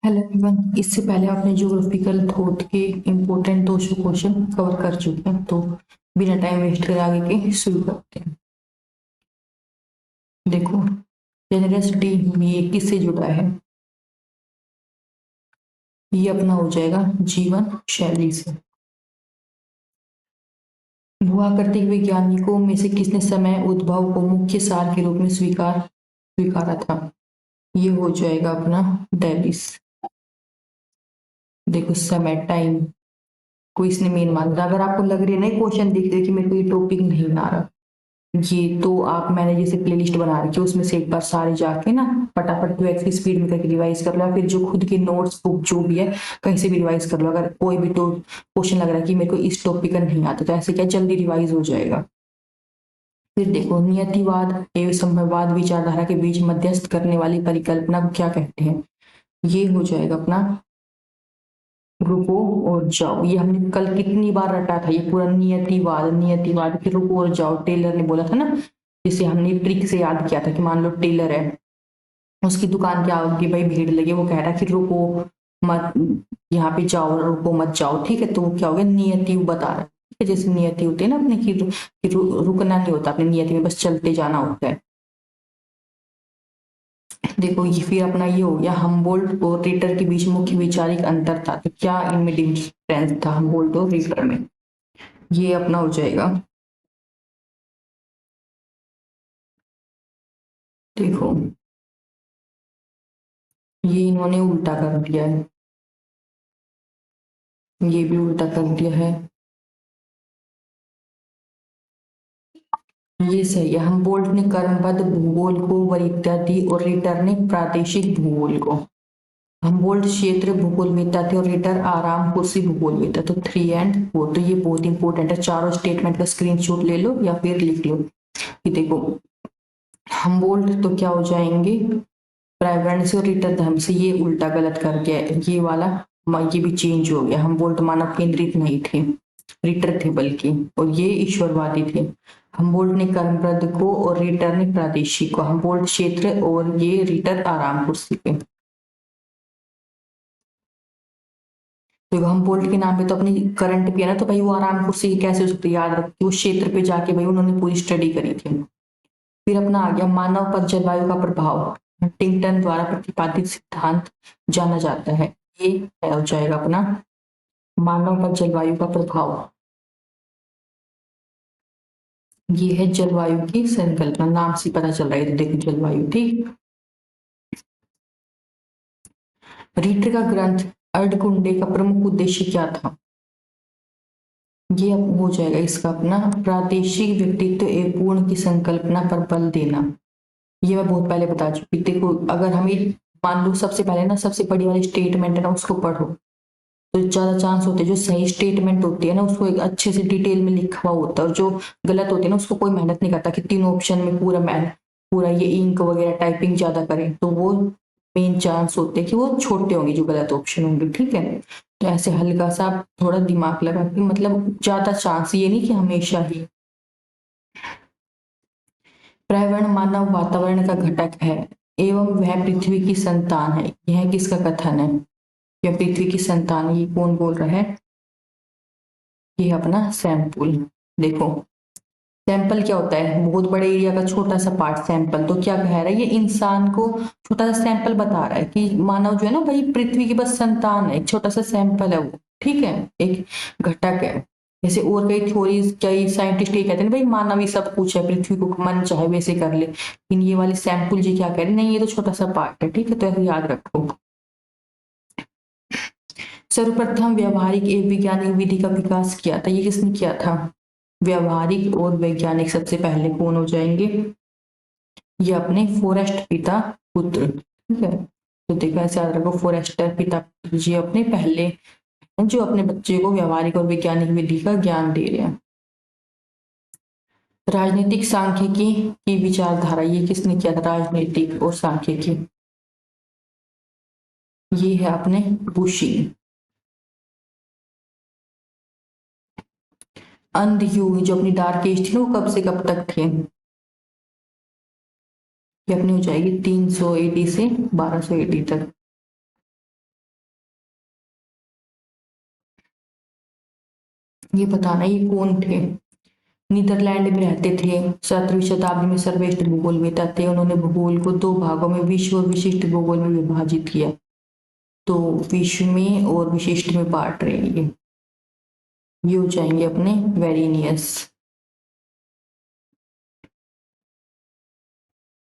Hello everyone. इससे पहले आपने ज्योग्राफिकल थॉट के इम्पोर्टेंट 200 क्वेश्चन कवर कर चुके हैं, तो बिना टाइम वेस्ट करे आगे के शुरू करते हैं। देखो, जेनरसिटी ये किससे जुड़ा है? ये अपना हो जाएगा जीवन शैली से। हुआ करते वैज्ञानिकों में से किसने समय उद्भव को मुख्य सार के रूप में स्वीकारा था? ये हो जाएगा अपना डेविस। देखो, समय टाइम को इसने मेन मान रहा। अगर आपको लग रही है ना क्वेश्चन देख रहे कि मेरे को ये टॉपिक नहीं आ रहा, ये तो आप मैंने जैसे प्लेलिस्ट बना रखी है उसमें से एक बार सारे जाके ना फटाफट 2x की स्पीड में करके रिवाइज कर लो, या फिर जो खुद की नोट्स बुक जो भी है कहीं से भी रिवाइज कर लो। अगर कोई भी तो क्वेश्चन लग रहा है कि मेरे को इस टॉपिक का नहीं आता, तो ऐसे क्या जल्दी रिवाइज हो जाएगा। फिर देखो, नियतिवाद एवं संभववाद विचारधारा के बीच मध्यस्थ करने वाली परिकल्पना को क्या कहते हैं? ये हो जाएगा अपना रुको और जाओ। ये हमने कल कितनी बार रटा था, ये पूरा नियतिवाद नियतिवाद। फिर रुको और जाओ टेलर ने बोला था ना, जिसे हमने ट्रिक से याद किया था कि मान लो टेलर है, उसकी दुकान के आगे भाई भीड़ लगे, वो कह रहा है कि रुको मत, यहाँ पे जाओ, रुको मत जाओ। ठीक है, तो वो क्या हो गया, नियति बता रहा है। ठीक है, जैसे नियति होती है ना अपने की, रुकना नहीं होता अपनी नियति में, बस चलते जाना होता है। देखो, ये फिर अपना ये हो गया हम्बोल्ट और रीटर के बीच मुख्य वैचारिक अंतर था, तो क्या इनमें डिफरेंस था हम्बोल्ट और रीटर में? ये अपना हो जाएगा, देखो ये इन्होंने उल्टा कर दिया है, ये भी उल्टा कर दिया है। ये सही है, हम्बोल्ट ने कर्मबद्ध भूगोल को वरीयता दी और रीटर ने प्रादेशिक भूगोल को। हम्बोल्ट क्षेत्र भूगोलवेत्ता थे और रीटर आराम कुर्सी भूगोलवेत्ता। तो 3 एंड 4, तो ये बहुत इंपॉर्टेंट है। चारों स्टेटमेंट का स्क्रीनशॉट ले लो या फिर लिख लो कि देखो, हम्बोल्ट तो क्या हो जाएंगे, पर्यावरण से और रीटर धर्म से। ये उल्टा गलत कर दिया है, ये वाला ये भी चेंज हो गया। हम्बोल्ट मानव केंद्रित नहीं थे, रीटर थे बल्कि, और ये ईश्वरवादी थे। हम्बोल्ट ने कर्मप्रद को और रीटर ने प्रादेशिक को। हम्बोल्ट क्षेत्र और ये रीटर आराम कुर्सी पे। तो हम्बोल्ट के नाम पे तो अपनी करंट भी है ना, तो भाई वो आराम कुर्सी की कैसे हो सकती है? याद रखिए, उस क्षेत्र पे जाके भाई उन्होंने पूरी स्टडी करी थी। फिर अपना आ गया मानव पर जलवायु का प्रभाव, हंटिंगटन द्वारा प्रतिपादित सिद्धांत जाना जाता है। ये हो जाएगा अपना मानव पर जलवायु का प्रभाव। ये है जलवायु की संकल्पना, नाम से पता चल रहा है। तो देखो जलवायु, ठीक। रीटर का ग्रंथ अर्धकुंडे का प्रमुख उद्देश्य क्या था? ये अब हो जाएगा इसका अपना प्रादेशिक व्यक्तित्व एवं पूर्ण की संकल्पना पर बल देना। ये मैं बहुत पहले बता चुकी। देखो, अगर हमें मान लो सबसे पहले ना सबसे बड़ी वाली स्टेटमेंट है ना उसको पढ़ो, तो ज्यादा चांस होते हैं। जो सही स्टेटमेंट होती है ना उसको एक अच्छे से डिटेल में लिखा हुआ होता है, और जो गलत होती है ना उसको कोई मेहनत नहीं करता कि तीनों ऑप्शन में पूरा पूरा ये इंक वगैरह टाइपिंग ज्यादा करें, तो वो मेन चांस होते हैं कि वो छोटे होंगे जो गलत ऑप्शन होंगे। ठीक है, तो ऐसे हल्का सा आप थोड़ा दिमाग लगा के, मतलब ज्यादा चांस, ये नहीं कि हमेशा ही। पर्यावरण मानव वातावरण का घटक है एवं वह पृथ्वी की संतान है, यह किसका कथन है? यह पृथ्वी की संतान, ये कौन बोल रहा है? ये अपना सैंपल। देखो, सैंपल क्या होता है? बहुत बड़े एरिया का छोटा सा पार्ट सैंपल। तो क्या कह रहा है, ये इंसान को छोटा सा सैंपल बता रहा है कि मानव जो है ना भाई पृथ्वी की बस संतान है, एक छोटा सा सैंपल है वो। ठीक है, एक घटक है। जैसे और कई थ्योरीज, कई साइंटिस्ट ये कहते हैं ना भाई मानव ही सब कुछ है, पृथ्वी को मन चाहे वैसे कर ले, लेकिन ये वाली सैंपल जी क्या कह रहे हैं, नहीं ये तो छोटा सा पार्ट है। ठीक है, तो ऐसे याद रखो। सर्वप्रथम व्यवहारिक एवं वैज्ञानिक विधि का विकास किया था, ये किसने किया था? व्यवहारिक और वैज्ञानिक सबसे पहले कौन हो जाएंगे? ये अपने फॉरेस्ट पिता पुत्र। ठीक है, तो देखो ऐसे याद रखो, फॉरेस्टर पिता पुत्र जी अपने पहले जो अपने बच्चे को व्यवहारिक और वैज्ञानिक विधि का ज्ञान दे रहे हैं। राजनीतिक सांख्यिकी की विचारधारा, ये किसने किया था? राजनीतिक और सांख्यिकी, ये है अपने बुशी। अंध युग जो अपनी डार्क एज थी ना, वो कब से कब तक थे? ये अपनी हो जाएगी 300 AD से 1200 AD तक। ये बताना ये कौन थे। नीदरलैंड में रहते थे, 17वीं शताब्दी में सर्वश्रेष्ठ भूगोलवेत्ता थे। उन्होंने भूगोल को दो भागों में विश्व और विशिष्ट भूगोल में विभाजित किया। तो विश्व में और विशिष्ट में बांट रहे हैं ये हो जाएंगे अपने वेरिनियस।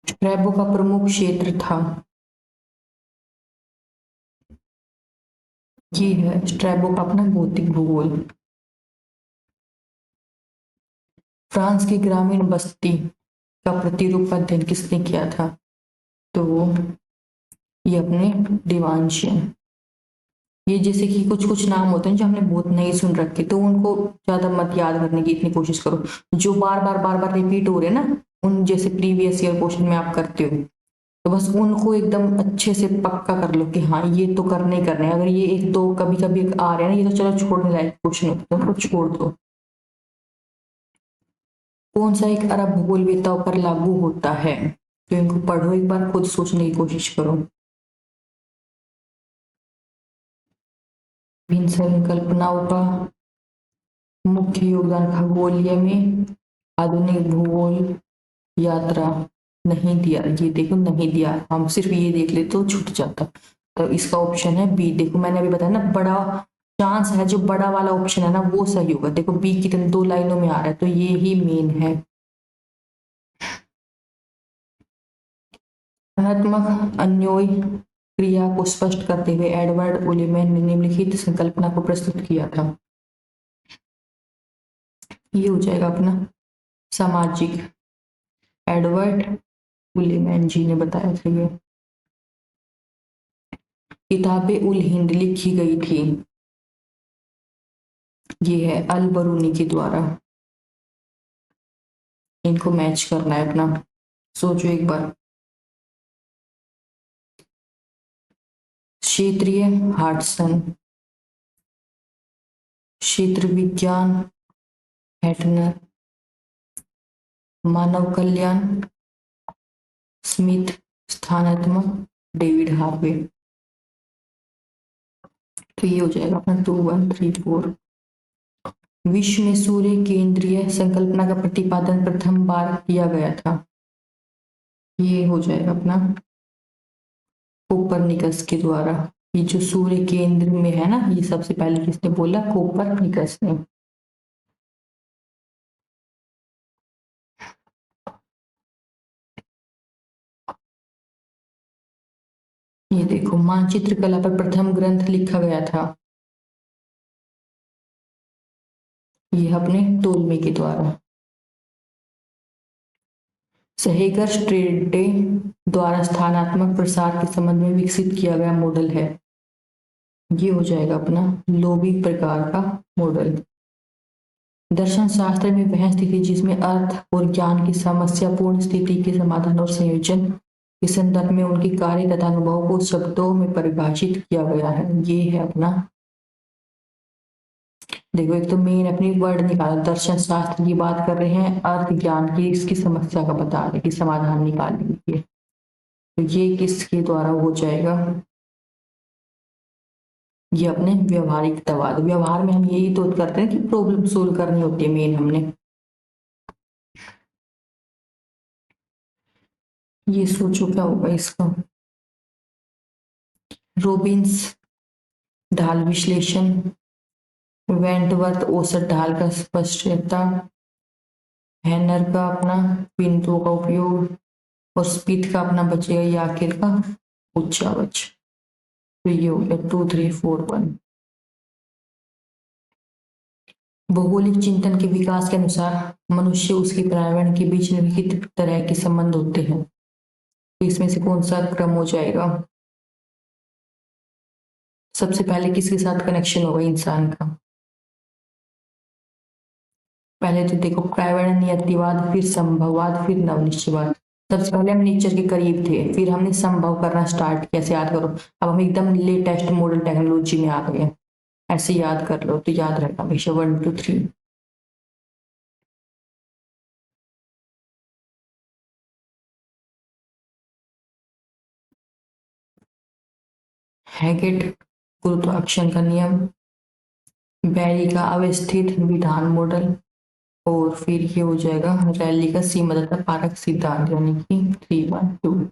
स्ट्रैबो का प्रमुख क्षेत्र था, ये है स्ट्रैबो का अपना भौतिक भूगोल। फ्रांस की ग्रामीण बस्ती का प्रतिरूप अध्ययन किसने किया था? तो ये अपने डिवांशियन। ये जैसे कि कुछ कुछ नाम होते हैं जो हमने बहुत नहीं सुन रखे, तो उनको ज्यादा मत याद करने की इतनी कोशिश करो। जो बार बार रिपीट हो रहे हैं ना, उन जैसे प्रीवियस ईयर क्वेश्चन में आप करते हो, तो बस उनको एकदम अच्छे से पक्का कर लो कि हाँ ये तो करने ही करने हैं। अगर ये एक दो कभी कभी आ रहे हैं ना, ये तो चलो छोड़ने लायक क्वेश्चन होते हैं, उनको छोड़ दो। कौन सा एक अरब भूगोलवेत्ताओं पर लागू होता है? तो इनको पढ़ो एक बार, खुद सोचने की कोशिश करो। इन संकल्पनाओं का मुख्य योगदान खगोलीय में आधुनिक भूगोल यात्रा नहीं दिया। ये देखो नहीं दिया, हम सिर्फ ये देख ले तो छूट जाता। तो इसका ऑप्शन है बी। देखो मैंने अभी बताया ना, बड़ा चांस है, जो बड़ा वाला ऑप्शन है ना वो सही होगा। देखो बी कितने दो लाइनों में आ रहा है, तो ये ही मेन है। धनात्मक अन्योय क्रिया को स्पष्ट करते हुए एडवर्ड उलिमैन ने निम्नलिखित संकल्पना को प्रस्तुत किया था। ये हो जाएगा अपना सामाजिक। एडवर्ड उलिमैन जी ने बताया था ये। किताबे उल हिंद लिखी गई थी, ये है अल बरूनी के द्वारा। इनको मैच करना है अपना, सोचो एक बार। क्षेत्रीय हार्टसन, क्षेत्र विज्ञान हैटनर, मानव कल्याण स्मिथ, स्थानात्मक डेविड हार्वे। तो ये हो जाएगा अपना 2134। विश्व में सूर्य केंद्रीय संकल्पना का प्रतिपादन प्रथम बार किया गया था। ये हो जाएगा अपना कोपरनिकस के द्वारा। ये जो सूर्य केंद्र में है ना, ये सबसे पहले किसने बोला? कोपरनिकस ने। ये देखो मानचित्र कला पर प्रथम ग्रंथ लिखा गया था, ये अपने टोलमी के द्वारा। सहेगर स्ट्रेडे द्वारा स्थानात्मक प्रसार के संबंध में विकसित किया गया मॉडल है। ये हो जाएगा अपना लोबी प्रकार का मॉडल। दर्शन शास्त्र में वह स्थिति जिसमें अर्थ और ज्ञान की समस्यापूर्ण स्थिति के समाधान और संयोजन के संदर्भ में उनकी कार्य तथा अनुभव को शब्दों में परिभाषित किया गया है। ये है अपना, देखो एक तो मेन अपनी वर्ड निकाला, दर्शन शास्त्र की बात कर रहे हैं, अर्थ ज्ञान की इसकी समस्या का बता रहे कि समाधान निकाल लीजिए। तो ये किसके द्वारा हो जाएगा? ये अपने व्यवहारिकतावाद। व्यवहार में हम यही तो करते हैं कि प्रॉब्लम सोल्व करनी होती है मेन हमने। ये सोचो क्या होगा इसका। रोबिन्स ढाल विश्लेषण, वेंटवर्थ औसत ढाल का स्पष्टता, हैनर का अपना बिंदुओं का उपयोग, और स्मिथ का अपना बचेगा ये आखिर का उच्चावच। तो ये हो गया 2341। भौगोलिक चिंतन के विकास के अनुसार मनुष्य उसके पर्यावरण के बीच निम्नलिखित तरह के संबंध होते हैं। तो इसमें से कौन सा क्रम हो जाएगा? सबसे पहले किसके साथ कनेक्शन होगा इंसान का? पहले तो देखो पर्यावरण नियतिवाद, फिर संभववाद, फिर नवनिश्चयवाद। सबसे पहले हम नेचर के करीब थे, फिर हमने संभव करना स्टार्ट किया। ऐसे याद करो, अब हम एकदम लेटेस्ट मॉडर्न टेक्नोलॉजी में आ गए। ऐसे याद कर लो तो याद रहेगा हमेशा 1 2 3। हैगेट गुरुत्वाकर्षण का नियम, बैरी का अवस्थित विधान मॉडल, और फिर ये हो जाएगा रैली का सीमादत्ता पारक सिद्धांत, यानी कि 312।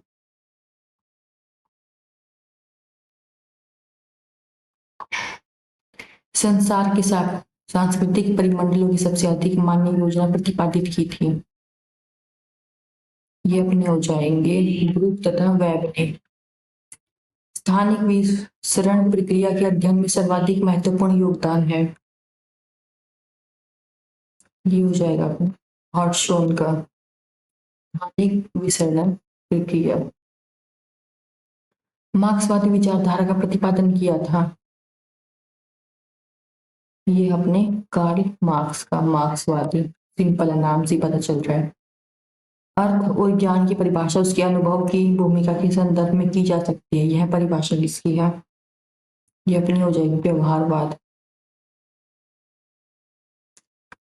संसार के सांस्कृतिक परिमंडलों की सबसे अधिक मान्य योजना प्रतिपादित की थी। ये अपने हो जाएंगे ब्रूक तथा वेब ने। स्थानिक विसरण प्रक्रिया के अध्ययन में सर्वाधिक महत्वपूर्ण योगदान है। ये हो जाएगा हॉटशॉन का स्थानिक विसरण प्रक्रिया। मार्क्सवादी विचारधारा का प्रतिपादन किया था। ये अपने कार्ल मार्क्स का, मार्क्सवादी, सिंपल नाम से पता चल रहा है। अर्थ और ज्ञान की परिभाषा उसके अनुभव की भूमिका के संदर्भ में की जा सकती है। यह परिभाषा किसकी है? ये अपनी हो जाएगी व्यवहारवाद।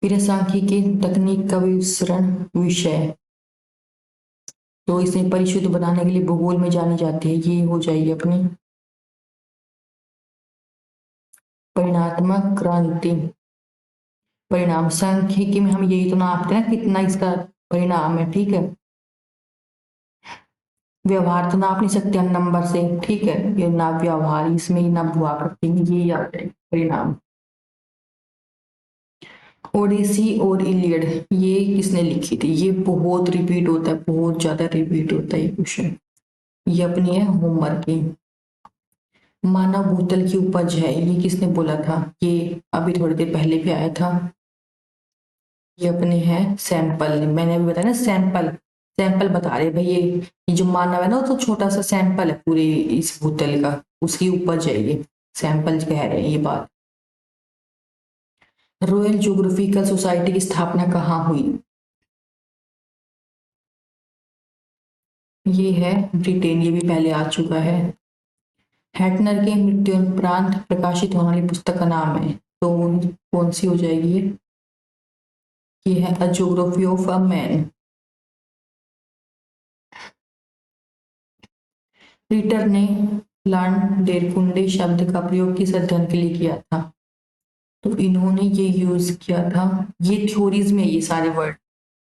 फिर सांख्यिकी तकनीक का विवरण विषय, तो इसे परिशुद्ध बनाने के लिए भूगोल में जानी जाती है। ये हो जाएगी अपनी परिणात्मक क्रांति। परिणाम सांख्यिकी में हम यही तो नापते हैं कितना इसका परिणाम है, ठीक है। व्यवहार तो नाप नहीं सकते हम नंबर से, ठीक है। ये ना व्यवहार, इसमें ही ना भुआ करते हैं, ये याद है परिणाम। ओडिसी और इलियड ये किसने लिखी थी? ये बहुत रिपीट होता है, बहुत ज्यादा रिपीट होता है ये क्वेश्चन। ये अपनी है होमर की। मानव भूतल की उपज है, ये किसने बोला था? ये अभी थोड़ी देर पहले भी आया था। ये अपने हैं सैंपल, मैंने अभी बताया ना सैंपल। सैंपल बता रहे भाई, ये जो मानव है ना, वो तो छोटा सा सैंपल है पूरे इस भूतल का, उसकी उपज है ये। सैंपल कह रहे हैं ये बात। रॉयल ज्योग्राफिकल सोसाइटी की स्थापना कहाँ हुई? ये है ब्रिटेन, ये भी पहले आ चुका है। हैटनर के मृत्युपरांत प्रकाशित होने वाली पुस्तक का नाम है, तो कौन सी हो जाएगी ये है a geography of a man. Ritter ने प्लांट डेरकुंडे शब्द का प्रयोग किस अध्ययन के लिए किया था? तो इन्होंने ये यूज किया था, ये थ्योरीज में ये सारे वर्ड,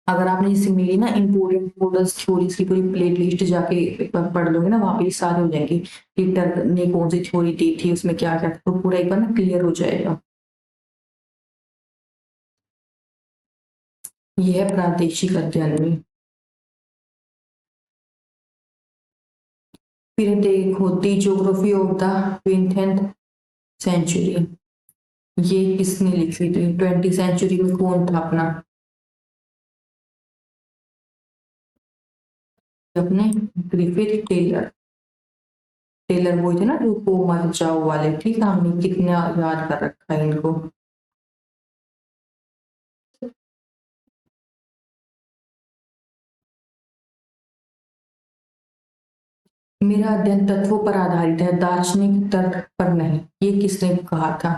अगर आपने जैसे मेरी ना इंपोर्टेंट मॉडल्स थ्योरीज की पूरी प्ले लिस्ट जाके एक बार पढ़ लोगे ना, वहां पे सारे हो जाएंगे। रीटर ने कौन सी थ्योरी दी थी, उसमें क्या क्या था, तो पूरा एक बार ना क्लियर हो जाएगा। ये है प्रादेशिक अध्ययन में। फिर देखो the geography of the 20th century, ये किसने लिखी थी? 20th सेंचुरी में कौन था अपना? अपने ग्रिफिथ टेलर। टेलर वो थे ना जो को मर जाओ वाले, ठीक है। हमने कितना याद कर रखा है इनको। मेरा अध्ययन तत्वों पर आधारित है, दार्शनिक तर्क पर नहीं, ये किसने कहा था?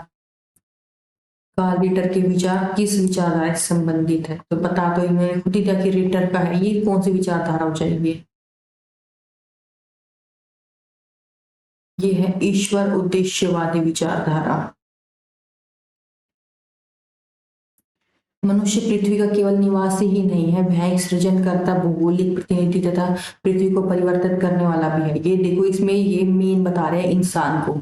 कार्ल रिटर के विचार किस विचारधारा से संबंधित है? तो बता तो इन्होंने खुद ही दिया कि रिटर का है। ये कौन सी विचारधारा हो जाएगी? ये है ईश्वर उद्देश्यवादी विचारधारा। मनुष्य पृथ्वी का केवल निवासी ही नहीं है, वह एक सृजनकर्ता, भौगोलिक प्रतिनिधि तथा पृथ्वी को परिवर्तित करने वाला भी है। ये देखो इसमें ये मेन बता रहे हैं इंसान को।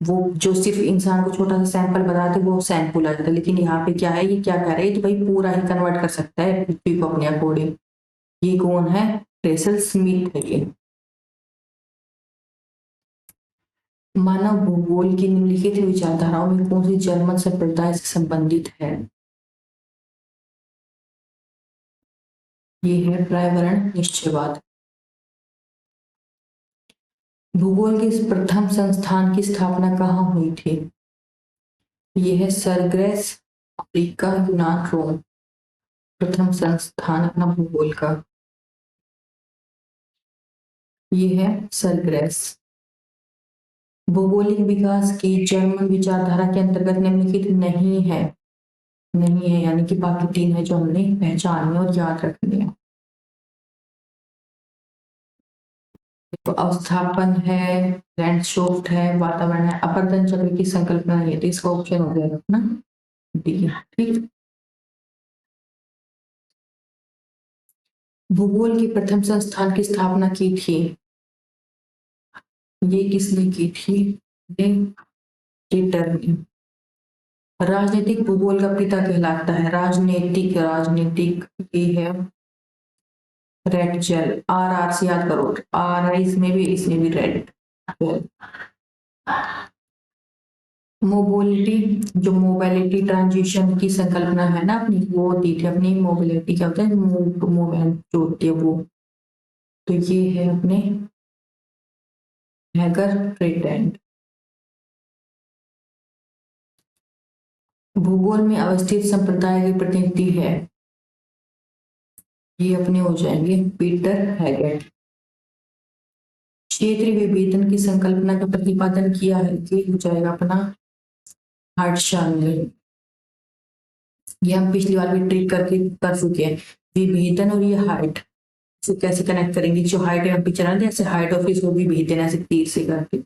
वो जो सिर्फ इंसान को छोटा सा सैंपल बता थे वो सैंपल आ जाता है, लेकिन यहाँ पे क्या है, ये क्या कह रहे हैं? तो भाई पूरा ही कन्वर्ट कर सकता है पृथ्वी को अपने अकॉर्डिंग। ये कौन है? रेसल स्मिथ है ये। मानव भूगोल की निम्नलिखित विचारधाराओं में कौन सी जर्मन संप्रदाय से संबंधित है? ये है पर्यावरण निश्चयवाद। भूगोल के इस प्रथम संस्थान की स्थापना कहाँ हुई थी? ये है सरग्रेस, अफ्रीका, यूनान, रोम। प्रथम संस्थान अपना भूगोल का, ये है सरग्रेस। भौगोलिक विकास की जर्मन विचारधारा के अंतर्गत निम्नलिखित नहीं है। नहीं है यानी कि बाकी तीन है जो हमने पहचानने और याद रखनी है। तो अवस्थापन है, लैंडस्केप है, वातावरण है, अपर्दन चक्र की संकल्पना नहीं है, तो इसका ऑप्शन हो जाएगा अपना डी। ठीक। भूगोल के प्रथम संस्थान की स्थापना की थी, ये किसने की थी? ये टीटर ने। राजनीतिक भूगोल का पिता कहलाता है, राजनीतिक राजनीतिक ये है रेड। आर आर से याद करो, आर है इसमें भी रेड। मोबिलिटी, जो मोबिलिटी ट्रांजिशन की संकल्पना है ना अपनी, वो दी थी अपनी। मोबिलिटी क्या होता है? मूव टू मूवमेंट जो होती है वो। तो ये है अपने हैगर फ्रीडलैंड। भूगोल में अवस्थित संप्रदाय के प्रतिनिधि है, ये अपने हो जाएंगे पीटर हैगेट। क्षेत्रीय विभेदन की संकल्पना का प्रतिपादन किया है, ये हो जाएगा अपना हार्टशाल ने। ये हम पिछली बार भी ट्रिक करके कर चुके हैं। विभेदन और ये हाइट से कैसे कनेक्ट करेंगे? जो हाइट है हम पीछे ना ऐसे हाइट और फिर वो विभेदन ऐसे तीर से करके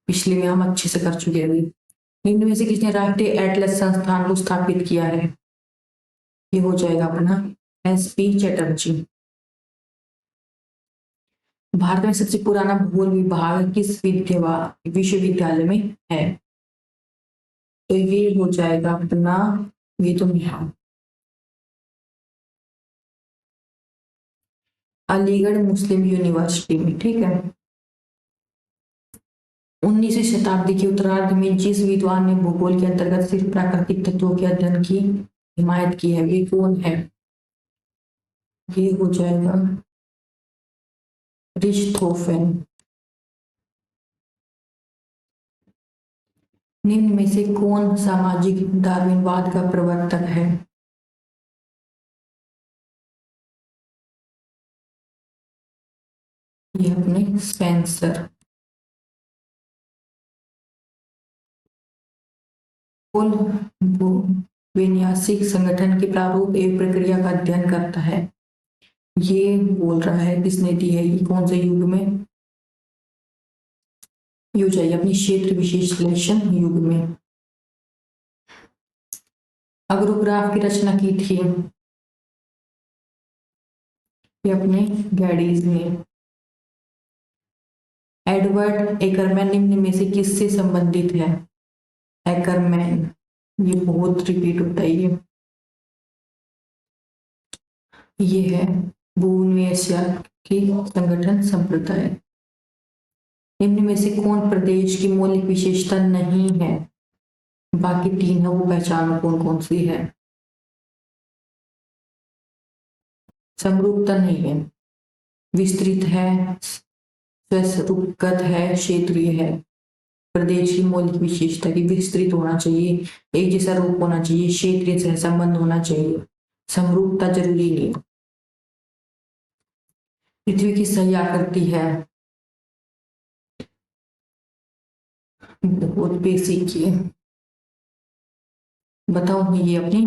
पिछले में हम अच्छे से कर चुके हैं। निम्न में से किसने राष्ट्रीय एटलस संस्थान को स्थापित किया है? ये हो जाएगा अपना एस पी चटर्जी। भारत में सबसे पुराना भूगोल विभाग किस विश्वविद्यालय में है? तो ये हो जाएगा अपना, ये तो अलीगढ़ मुस्लिम यूनिवर्सिटी में। ठीक है। 19वीं शताब्दी के उत्तरार्ध में जिस विद्वान ने भूगोल के अंतर्गत सिर्फ प्राकृतिक तत्वों के अध्ययन की हिमायत की है, ये कौन है? ये हो जाएगा रिchthofen। निम्न में से कौन सामाजिक डार्विनवाद का प्रवर्तक है? ये अपने स्पेंसर। विन्यासिक संगठन के प्रारूप एवं प्रक्रिया का अध्ययन करता है, ये बोल रहा है किसने दी है? ये कौन से युग में? ये हो जाएगी अपनी क्षेत्र विश्लेषण युग में। अग्रोग्राफ की रचना की थी, ये अपने गैडीज ने। एडवर्ड एकरमैन निम्न में से किससे संबंधित है? एकरमैन, ये बहुत रिपीट होता है ये है भून्वेषिया की संगठन संप्रदाय। निम्न में से कौन प्रदेश की मौलिक विशेषता नहीं है? बाकी तीन है, वो पहचानो कौन कौन सी है। समरूपता नहीं है, विस्तृत है, स्वरूपगत है, क्षेत्रीय है। प्रदेश की मौलिक विशेषता की विस्तृत होना चाहिए, एक जैसा रूप होना चाहिए, क्षेत्रीय सहसंबंध होना चाहिए, समरूपता जरूरी नहीं। पृथ्वी की सही आकृति है, बहुत बेसिक है। बताओ ये अपनी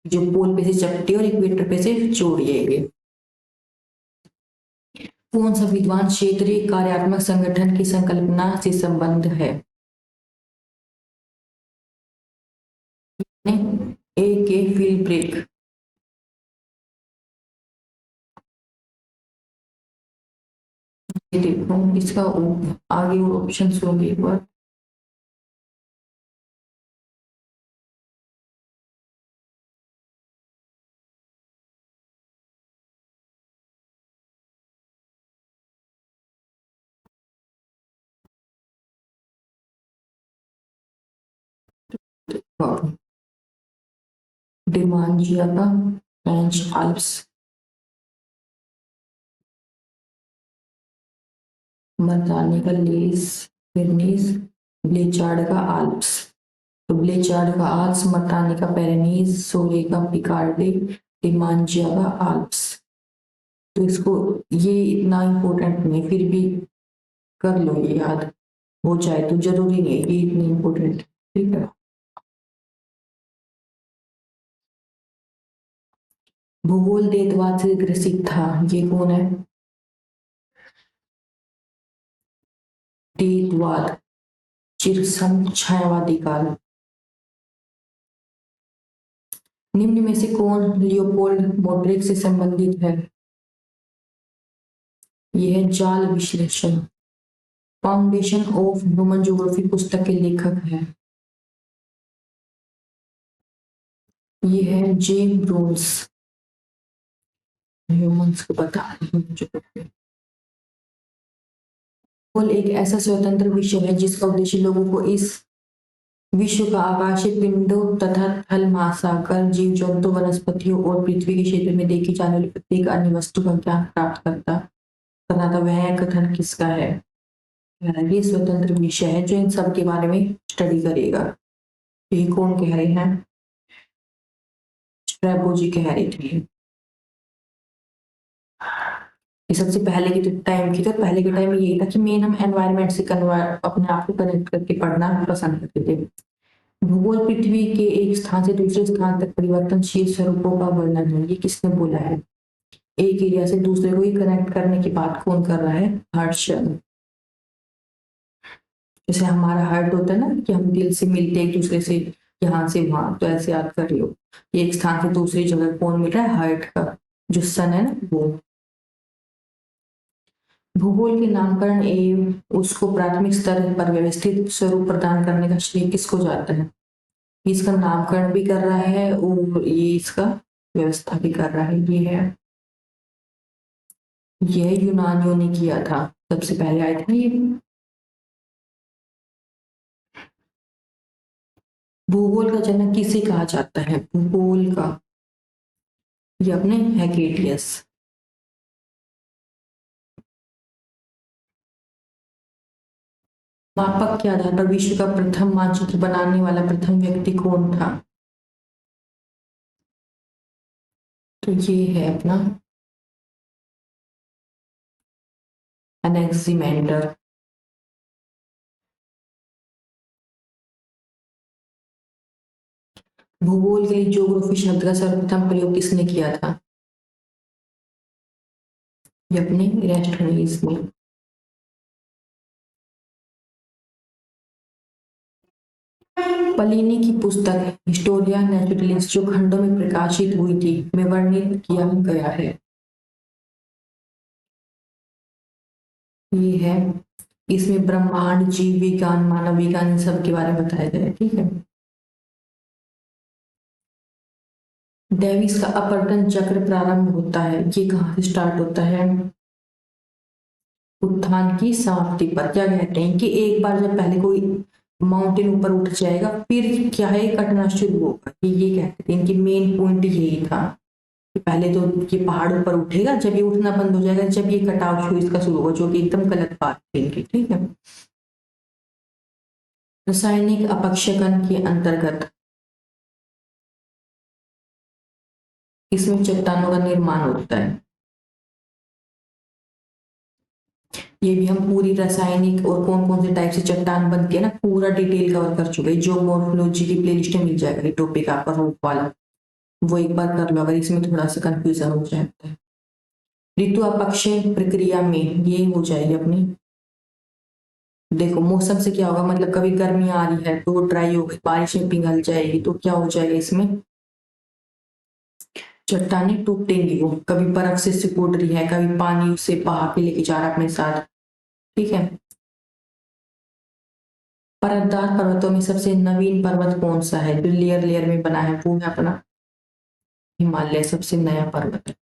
जो पोल पे से चपटे और इक्वेटर पे से जोड़िए। कौन सा विद्वान क्षेत्रीय कार्यात्मक संगठन की संकल्पना से संबंध है? ए के फिल ब्रेक। देखो इसका आगे और ऑप्शन होंगे एक बार। डिमांजिया का फ्रेंच आल्प्स, मर्दानी का लेस पिरनीज, ब्लेचार्ड का आल्प्स। तो ब्लेचार्ड का आल्प्स, मर्दानी का पेरेनीज, सोरे का पिकार्डी, डिमांजिया का आल्प्स। तो इसको ये इतना इम्पोर्टेंट नहीं, फिर भी कर लो ये याद हो जाए, तो जरूरी नहीं है ये इतनी इम्पोर्टेंट। ठीक है। भूगोल देववाद से ग्रसित था, ये कौन है? ऋतुवाद, चिरसम छायावादी काल। निम्न में से कौन लियोपोल्ड मोड्रिक से संबंधित है? यह है जाल विश्लेषण। फाउंडेशन ऑफ ह्यूमन ज्योग्राफी पुस्तक के लेखक हैं, यह है जे ब्रूल्स। ह्यूमंस को बता रही हूँ ज्योग्राफी। केवल एक ऐसा स्वतंत्र विषय है जिसका उद्देश्य लोगों को इस विश्व का आकाशीय पिंडों तथा थल महासागर, जीव जंतु, वनस्पतियों और पृथ्वी के क्षेत्र में देखी जाने वाली प्रत्येक अन्य वस्तु का ज्ञान प्राप्त करना था। वह कथन किसका है? ये स्वतंत्र विषय है जो इन सब के बारे में स्टडी करेगा। ये कौन कह रहे हैं? स्ट्रैबो जी कह रहे थे। ये सबसे पहले के टाइम की, तो पहले के टाइम में यही था कि मेन हम एनवायरनमेंट से अपने आप को कनेक्ट करके पढ़ना पसंद करते थे। भूगोल पृथ्वी के एक स्थान से दूसरे स्थान तक परिवर्तनशील स्वरूपों का वर्णन है। ये किसने बोला है? एक एरिया से दूसरे को ही कनेक्ट करने की बात कौन कर रहा है? हर्षल। जैसे हमारा हार्ट होता है ना कि हम दिल से मिलते एक दूसरे से, यहाँ से वहां, तो ऐसे याद कर लो। एक स्थान से दूसरी जगह कौन मिल रहा है? हार्ट का जो सन है ना वो। भूगोल के नामकरण एवं उसको प्राथमिक स्तर पर व्यवस्थित स्वरूप प्रदान करने का श्रेय किसको जाता है? इसका नामकरण भी कर रहा है और ये इसका व्यवस्था भी कर रहा है। यह यूनानियों ने किया था, सबसे पहले आए थे ये। भूगोल का जनक किसे कहा जाता है? भूगोल का, ये अपने हेकेटियस। मापक के आधार पर विश्व का प्रथम मानचित्र बनाने वाला प्रथम व्यक्ति कौन था? तो ये है अपना एनेक्सिमेंडर। भूगोल के लिए ज्योग्राफी शब्द का सर्वप्रथम प्रयोग किसने किया था? ये अपने इरेस्टोनिस ने। पलिनी की पुस्तक हिस्टोरिया नेचुरलिस जो खंडों में प्रकाशित हुई थी में वर्णित किया गया है। ये है, इसमें ब्रह्मांड, जीव विज्ञान, मानव विज्ञान, इन सब के बारे में बताया गया है। ठीक है। डेविस का अपवर्तन चक्र प्रारंभ होता है, ये कहाँ से स्टार्ट होता है? उत्थान की समाप्ति पर। क्या कहते हैं कि एक बार जब पहले कोई माउंटेन ऊपर उठ जाएगा फिर क्या है, कटना शुरू होगा। ये कहते थे, इनकी मेन पॉइंट यही था कि पहले तो ये पहाड़ ऊपर उठेगा, जब ये उठना बंद हो जाएगा, जब ये कटाव शुरू इसका शुरू होगा, जो कि एकदम गलत बात है इनकी। ठीक है। रासायनिक अपक्षयकरण के अंतर्गत इसमें चट्टानों का निर्माण होता है। ये भी हम पूरी रासायनिक और कौन कौन से टाइप से चट्टान बनती है ना, पूरा डिटेल कवर कर चुके हैं। जो मॉर्फोलॉजी की प्लेलिस्ट में मिल जाएगा ये टॉपिक आपका रूप वाला, वो एक बार कर लो अगर इसमें थोड़ा सा कंफ्यूजन हो जाता है। ऋतु अपक्षय प्रक्रिया में ये हो जाएगी अपनी, देखो मौसम से क्या होगा, मतलब कभी गर्मी आ रही है तो ड्राई हो गई, बारिश में पिघल जाएगी तो क्या हो जाएगा, इसमें चट्टानें टूटेंगी। वो कभी बर्फ से सिकुड़ रही है, कभी पानी उसे बहा के लेके जा रहा है अपने साथ। ठीक है। परतदार पर्वतों में सबसे नवीन पर्वत कौन सा है जो लेयर लेयर में बना है? वो है अपना हिमालय, सबसे नया पर्वत है।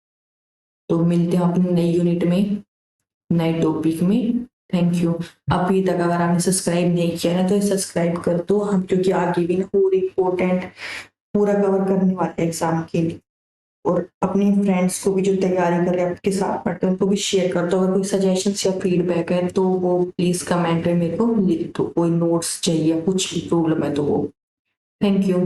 तो मिलते हैं अपने नई यूनिट में, नए टॉपिक में। Thank you. अभी तक अगर आपने सब्सक्राइब नहीं किया है तो सब्सक्राइब कर दो हम, क्योंकि आगे भी ना पूरी इंपॉर्टेंट पूरा कवर करने वाले एग्जाम के लिए। और अपने फ्रेंड्स को भी जो तैयारी कर रहे हैं आपके साथ पढ़ते हैं उनको भी शेयर कर दो। अगर कोई सजेशन या फीडबैक है तो वो प्लीज कमेंट में मेरे को लिख दो। कोई नोट्स चाहिए, कुछ भी प्रॉब्लम है तो वो। Thank you.